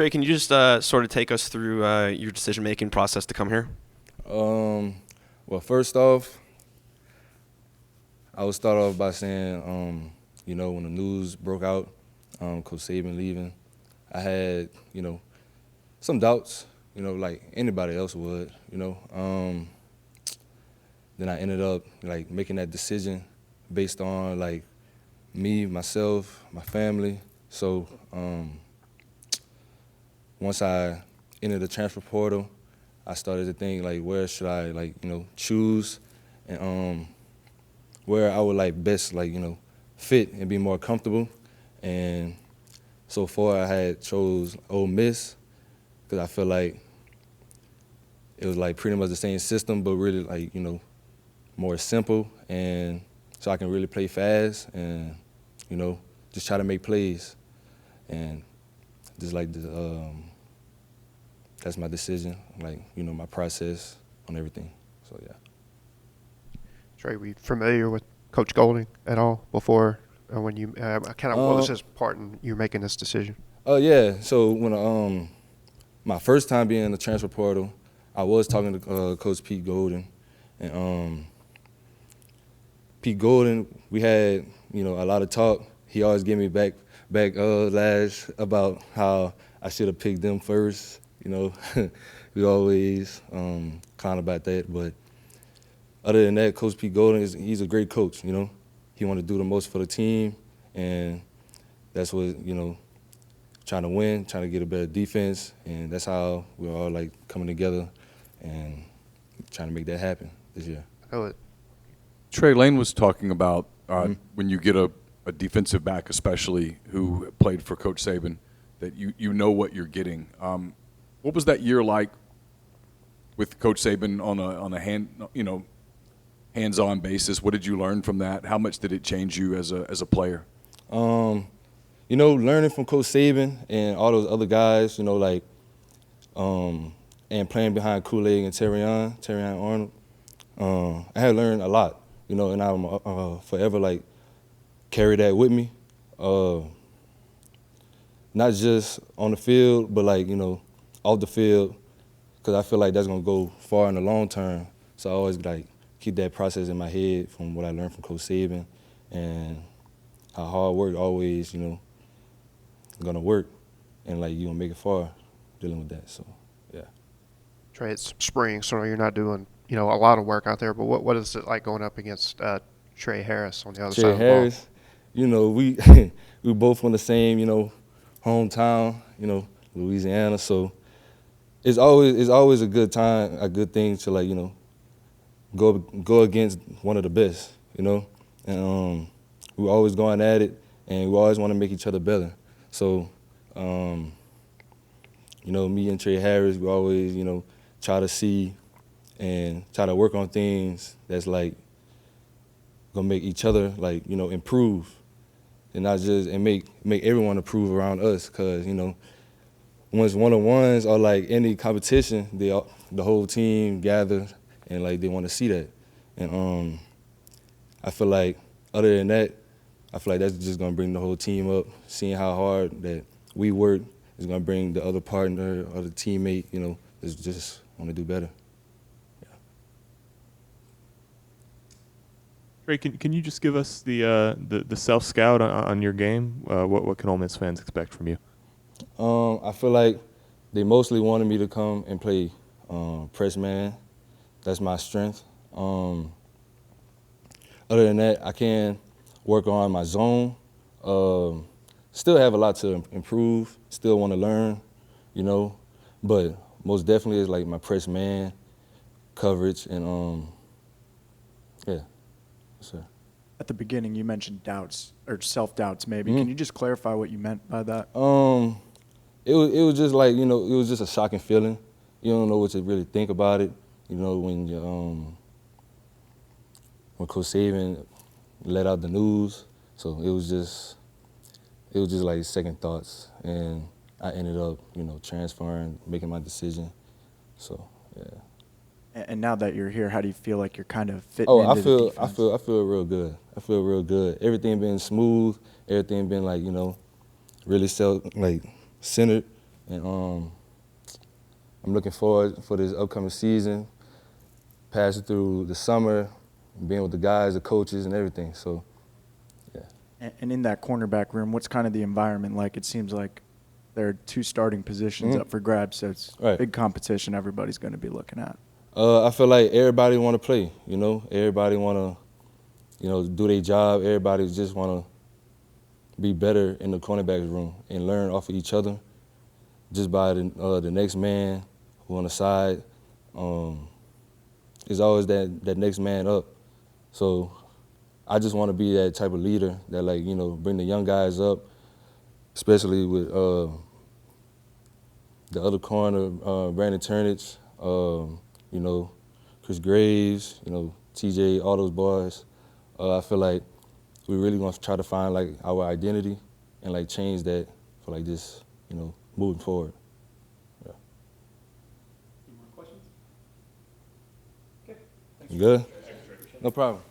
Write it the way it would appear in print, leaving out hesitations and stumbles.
Trey, can you just sort of take us through your decision-making process to come here? Well, first off, I would start off by saying, when the news broke out, Coach Saban leaving, I had, some doubts, like anybody else would. Then I ended up, making that decision based on, me, myself, my family. So once I entered the transfer portal, I started to think, where should I, choose and where I would, best, fit and be more comfortable. And so far I had chose Ole Miss because I feel like it was, pretty much the same system, but really, more simple. And so I can really play fast and, just try to make plays. And just that's my decision, my process on everything. So, yeah. Trey, were you familiar with Coach Golding at all before when you what was his part in you making this decision? Yeah. So when my first time being in the transfer portal, I was talking to Coach Pete Golden, and Pete Golden, we had a lot of talk. He always gave me back lash about how I should have picked them first. We always kind about that. But other than that, Coach Pete Golden, he's a great coach. He wanted to do the most for the team, and that's what trying to win, trying to get a better defense, and that's how we're all coming together and trying to make that happen this year. Trey, Lane was talking about when you get a defensive back, especially who played for Coach Saban, that you know what you're getting. What was that year like with Coach Saban on a hands-on basis? What did you learn from that? How much did it change you as a player? Learning from Coach Saban and all those other guys, and playing behind Kool-Aid and Terrion Arnold, I had learned a lot, and I'm forever carry that with me. Not just on the field, but off the field, because I feel like that's gonna go far in the long term. So I always keep that process in my head from what I learned from Coach Saban and how hard work always, gonna work, and you gonna make it far dealing with that. So, yeah. Trey, it's spring, so you're not doing a lot of work out there. But what is it like going up against Trey Harris on the other side of the ball? Trey Harris, we we both from the same hometown, Louisiana. So it's always a good time, a good thing to go against one of the best, and we're always going at it, and we always want to make each other better. So, me and Trey Harris, we always, try to see and try to work on things that's gonna make each other improve, and not just and make everyone improve around us. Cause once one-on-ones or any competition, the whole team gathers and they want to see that. And I feel like other than that, I feel like that's just gonna bring the whole team up. Seeing how hard that we work is gonna bring the other partner or the teammate, is just want to do better. Yeah. Trey, can you just give us the self scout on your game? What can Ole Miss fans expect from you? I feel like they mostly wanted me to come and play press man. That's my strength. Other than that, I can work on my zone. Still have a lot to improve. Still want to learn, but most definitely is my press man coverage and yeah, sir. At the beginning, you mentioned doubts or self-doubts maybe. Can you just clarify what you meant by that? It was just it was just a shocking feeling. You don't know what to really think about it. When Coach Saban let out the news, so it was just second thoughts, and I ended up transferring, making my decision. So yeah. And now that you're here, how do you feel like you're kind of fitting Oh, into the defense? I feel real good. I feel real good. Everything been smooth. Everything been really centered, and I'm looking forward for this upcoming season, passing through the summer, being with the guys, the coaches, and everything. So, yeah. And in that cornerback room, what's kind of the environment like? It seems like there are 2 starting positions up for grabs, so it's Right. big competition everybody's going to be looking at. I feel like everybody want to play, you know. Everybody want to, do their job. Everybody just want to be better in the cornerbacks room and learn off of each other just by the next man who on the side. It's always that next man up. So I just want to be that type of leader that, bring the young guys up, especially with the other corner, Brandon Turnage, Chris Graves, TJ, all those boys. I feel like we really want to try to find our identity and change that for this, moving forward. Yeah. Any more questions? Okay. You good? No problem.